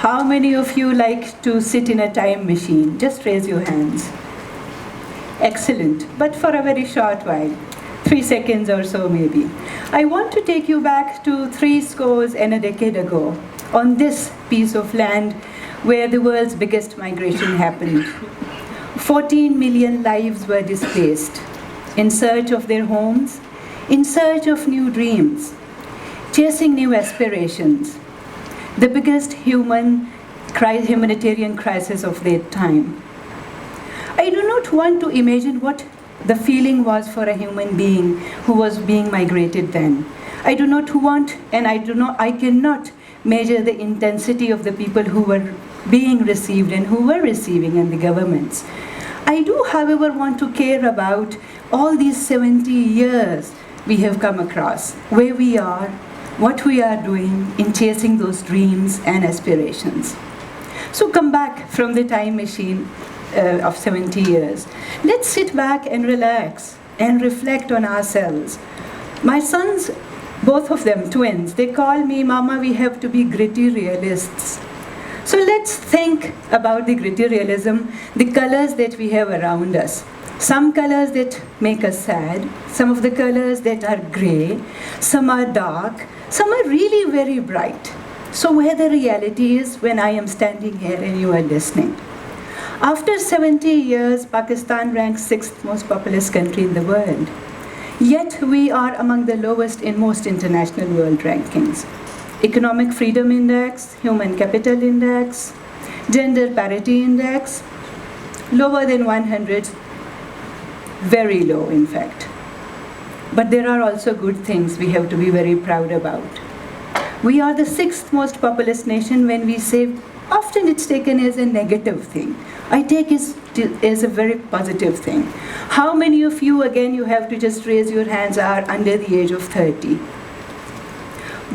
How many of you like to sit in a time machine? Just raise your hands. Excellent, but for a very short while, 3 seconds or so maybe. I want to take you back to 60 and a decade ago, on this piece of land where the world's biggest migration happened. 14 million lives were displaced in search of their homes, in search of new dreams, chasing new aspirations. The biggest humanitarian crisis of their time. I do not want to imagine what the feeling was for a human being who was being migrated then. I do not want, and I cannot measure the intensity of the people who were being received and who were receiving, and the governments. I do, however, want to care about all these 70 years we have come across, where we are, what we are doing in chasing those dreams and aspirations. So come back from the time machine of 70 years. Let's sit back and relax and reflect on ourselves. My sons, both of them twins, they call me, Mama, we have to be gritty realists. So let's think about the gritty realism, the colors that we have around us. Some colors that make us sad, some of the colors that are gray, some are dark, some are really very bright. So where the reality is when I am standing here and you are listening. After 70 years, Pakistan ranks 6th most populous country in the world. Yet we are among the lowest in most international world rankings. Economic Freedom Index, Human Capital Index, Gender Parity Index, lower than 100, very low in fact. But there are also good things we have to be very proud about. We are the 6th most populous nation when we say, often it's taken as a negative thing. I take it as a very positive thing. How many of you, again, you have to just raise your hands, are under the age of 30?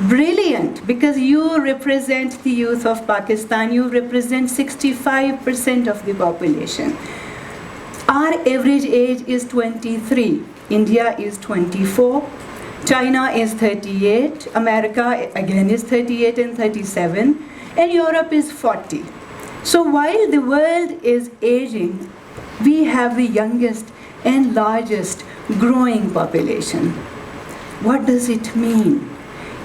Brilliant, because you represent the youth of Pakistan. You represent 65% of the population. Our average age is 23. India is 24. China is 38. America, again, is 38 and 37. And Europe is 40. So while the world is aging, we have the youngest and largest growing population. What does it mean?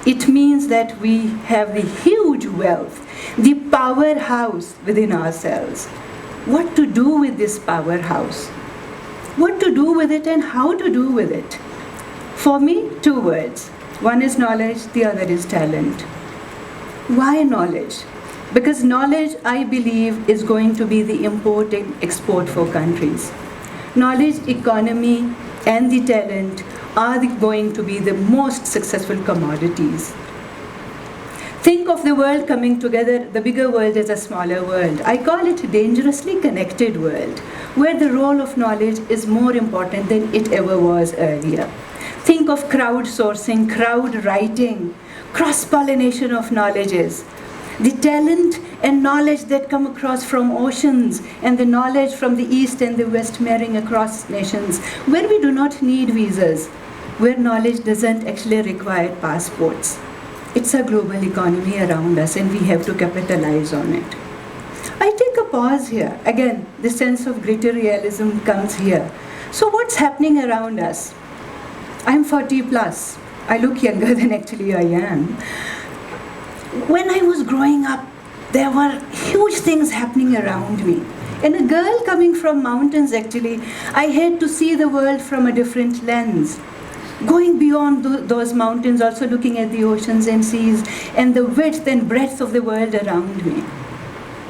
It means that we have the huge wealth, the powerhouse within ourselves. What to do with this powerhouse? What to do with it and how to do with it? For me, 2 words. One is knowledge, the other is talent. Why knowledge? Because knowledge, I believe, is going to be the import and export for countries. Knowledge, economy, and the talent are going to be the most successful commodities. Think of the world coming together, the bigger world as a smaller world. I call it a dangerously connected world, where the role of knowledge is more important than it ever was earlier. Think of crowdsourcing, crowd writing, cross-pollination of knowledges. The talent and knowledge that come across from oceans, and the knowledge from the East and the West marrying across nations, where we do not need visas, where knowledge doesn't actually require passports. It's a global economy around us and we have to capitalize on it. I take a pause here. Again, the sense of greater realism comes here. So what's happening around us? I'm 40 plus. I look younger than actually I am. When I was growing up, there were huge things happening around me. And a girl coming from mountains, actually, I had to see the world from a different lens. Going beyond those mountains, also looking at the oceans and seas and the width and breadth of the world around me.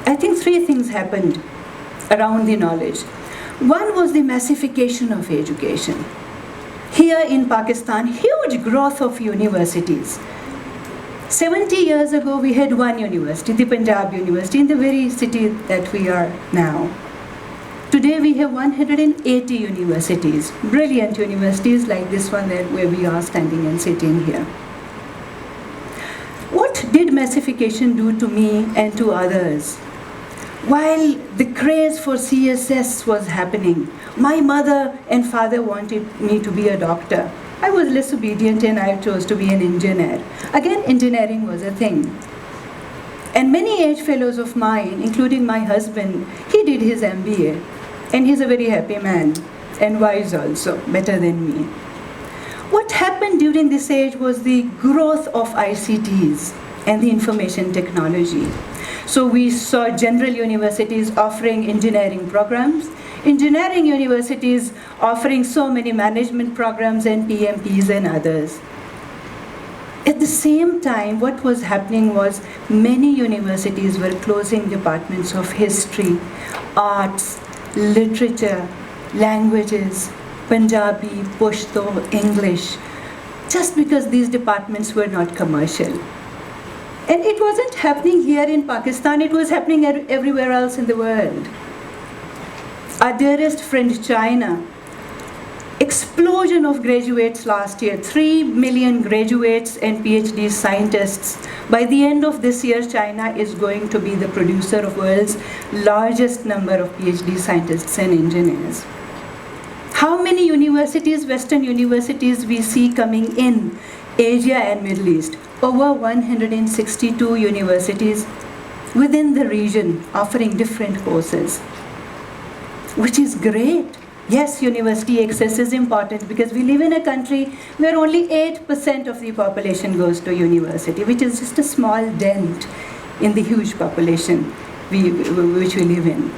I think 3 things happened around the knowledge. One was the massification of education. Here in Pakistan, huge growth of universities. 70 years ago, we had one university, the Punjab University, in the very city that we are now. Today, we have 180 universities, brilliant universities like this one where we are standing and sitting here. What did massification do to me and to others? While the craze for CSS was happening, my mother and father wanted me to be a doctor. I was less obedient and I chose to be an engineer. Again, engineering was a thing. And many age fellows of mine, including my husband, he did his MBA. And he's a very happy man, and wise also, better than me. What happened during this age was the growth of ICTs and the information technology. So we saw general universities offering engineering programs, engineering universities offering so many management programs and PMPs and others. At the same time, what was happening was many universities were closing departments of history, arts, literature, languages, Punjabi, Pashto, English, just because these departments were not commercial. And it wasn't happening here in Pakistan, it was happening everywhere else in the world. Our dearest friend China, explosion of graduates last year, 3 million graduates and PhD scientists. By the end of this year, China is going to be the producer of the world's largest number of PhD scientists and engineers. How many universities, Western universities, we see coming in Asia and Middle East? Over 162 universities within the region offering different courses, which is great. Yes, university access is important because we live in a country where only 8% of the population goes to university, which is just a small dent in the huge population which we live in.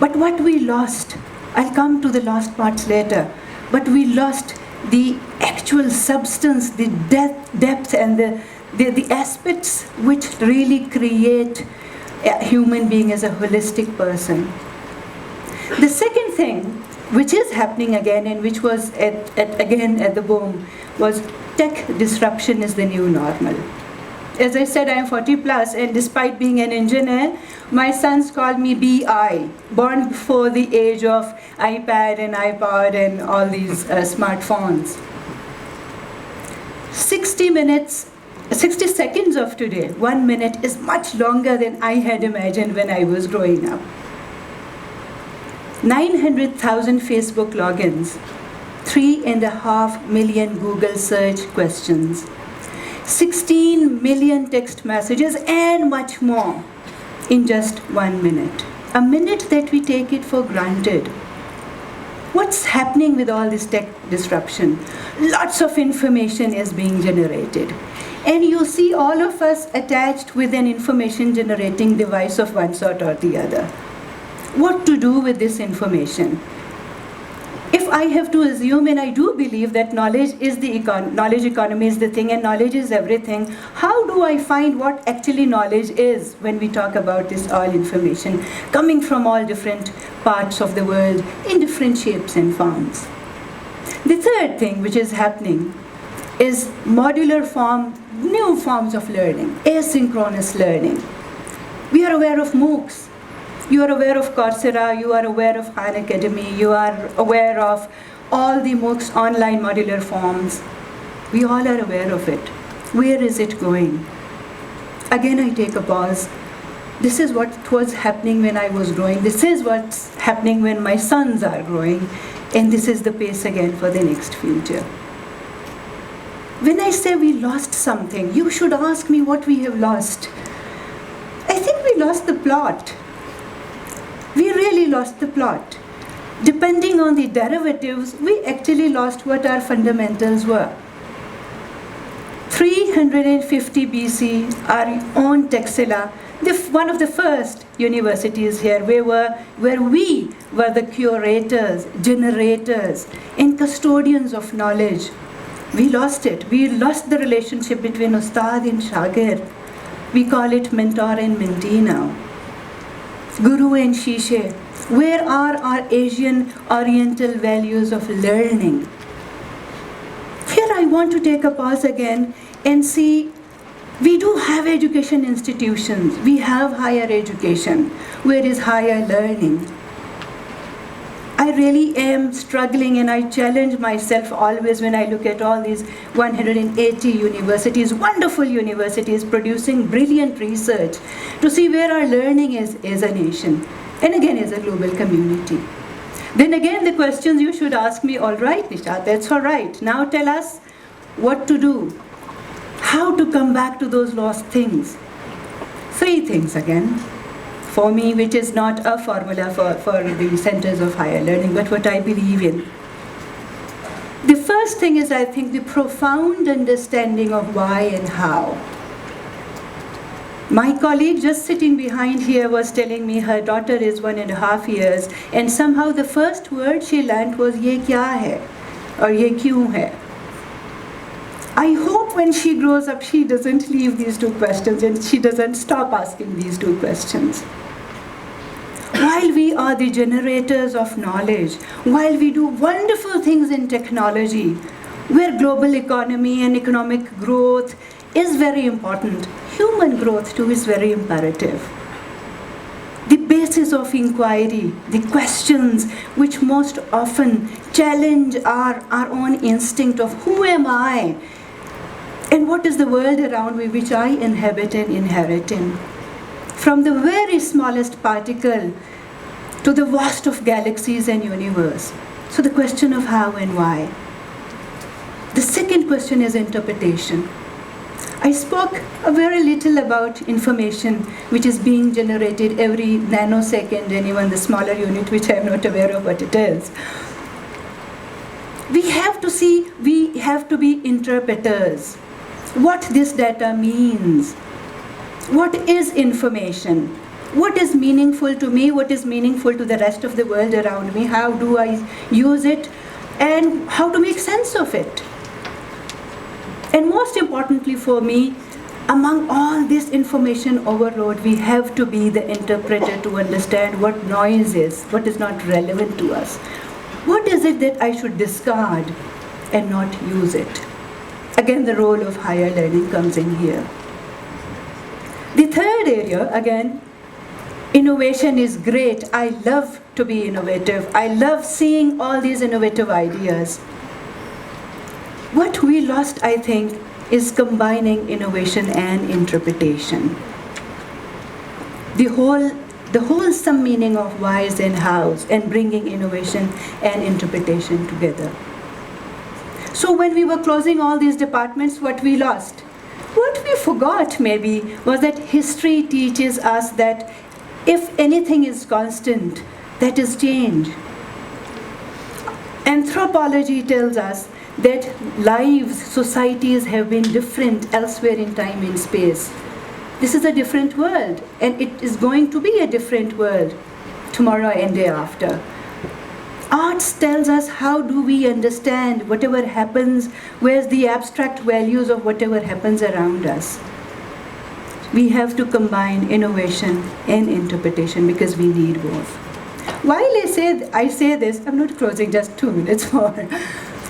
But what we lost, I'll come to the lost parts later, but we lost the actual substance, the depth and the aspects which really create a human being as a holistic person. The second thing, which is happening again and which was again at the boom, was tech disruption is the new normal. As I said, I am 40 plus, and despite being an engineer, my sons call me BI, born before the age of iPad and iPod and all these smartphones. 60 seconds of today, 1 minute is much longer than I had imagined when I was growing up. 900,000 Facebook logins, 3.5 million Google search questions, 16 million text messages, and much more in just 1 minute. A minute that we take it for granted. What's happening with all this tech disruption? Lots of information is being generated. And you see all of us attached with an information generating device of one sort or the other. What to do with this information? If I have to assume, and I do believe that knowledge economy is the thing, and knowledge is everything, how do I find what actually knowledge is when we talk about this all information coming from all different parts of the world in different shapes and forms? The third thing which is happening is modular form, new forms of learning, asynchronous learning. We are aware of MOOCs. You are aware of Coursera, you are aware of Khan Academy, you are aware of all the MOOCs online modular forms. We all are aware of it. Where is it going? Again, I take a pause. This is what was happening when I was growing. This is what's happening when my sons are growing. And this is the pace again for the next future. When I say we lost something, you should ask me what we have lost. I think we lost the plot. We really lost the plot. Depending on the derivatives, we actually lost what our fundamentals were. 350 BC, our own TEDxITU, one of the first universities here, where we were the curators, generators, and custodians of knowledge. We lost it. We lost the relationship between Ustad and Shagir. We call it mentor and mentee now. Guru and Shishe. Where are our Asian Oriental values of learning? Here I want to take a pause again and see, we do have education institutions. We have higher education. Where is higher learning? I really am struggling, and I challenge myself always when I look at all these 180 universities, wonderful universities producing brilliant research, to see where our learning is as a nation, and again as a global community. Then again the questions you should ask me, all right Nishat, that's all right. Now tell us what to do, how to come back to those lost things. Three things again, for me, which is not a formula for the centers of higher learning, but what I believe in. The first thing is, I think, the profound understanding of why and how. My colleague just sitting behind here was telling me her daughter is 1.5 years, and somehow the first word she learned was "ye kya hai" or "ye kyun hai." I hope when she grows up she doesn't leave these two questions and she doesn't stop asking these two questions. While we are the generators of knowledge, while we do wonderful things in technology, where global economy and economic growth is very important, human growth too is very imperative. The basis of inquiry, the questions which most often challenge our own instinct of who am I and what is the world around me which I inhabit and inherit in. From the very smallest particle to the vast of galaxies and universe. So the question of how and why. The second question is interpretation. I spoke a very little about information which is being generated every nanosecond and even the smaller unit which I am not aware of what it is. We have to be interpreters. What this data means. What is information? What is meaningful to me? What is meaningful to the rest of the world around me? How do I use it? And how to make sense of it? And most importantly for me, among all this information overload, we have to be the interpreter to understand what noise is, what is not relevant to us. What is it that I should discard and not use it? Again, the role of higher learning comes in here. The third area, again, innovation is great. I love to be innovative. I love seeing all these innovative ideas. What we lost, I think, is combining innovation and interpretation. The wholesome meaning of whys and hows and bringing innovation and interpretation together. So when we were closing all these departments, what we lost? What we forgot maybe was that history teaches us that if anything is constant, that is change. Anthropology tells us that lives, societies have been different elsewhere in time and space. This is a different world, and it is going to be a different world tomorrow and day after. Arts tells us how do we understand whatever happens, where's the abstract values of whatever happens around us. We have to combine innovation and interpretation because we need both. While I say this, I'm not closing, just 2 minutes more.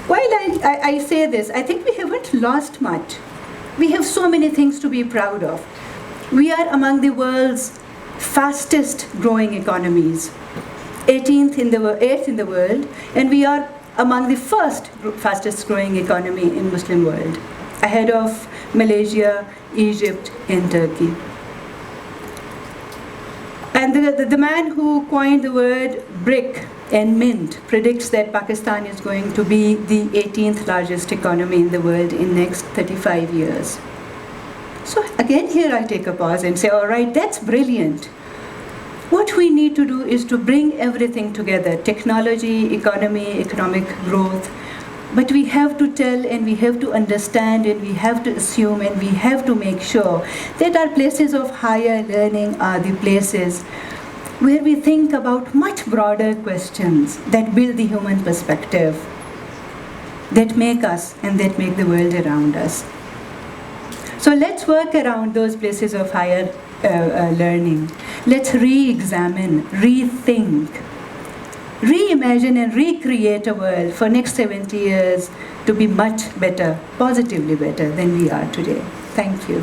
While I say this, I think we haven't lost much. We have so many things to be proud of. We are among the world's fastest growing economies. 8th in the world, and we are among the first fastest growing economy in Muslim world, ahead of Malaysia, Egypt, and Turkey. And the man who coined the word brick and mint predicts that Pakistan is going to be the 18th largest economy in the world in next 35 years. So again, here I take a pause and say, all right, that's brilliant. What we need to do is to bring everything together, technology, economy, economic growth. But we have to tell and we have to understand and we have to assume and we have to make sure that our places of higher learning are the places where we think about much broader questions that build the human perspective, that make us and that make the world around us. So let's work around those places of higher learning. Let's re-examine, rethink, reimagine and recreate a world for next 70 years to be much better, positively better than we are today. Thank you.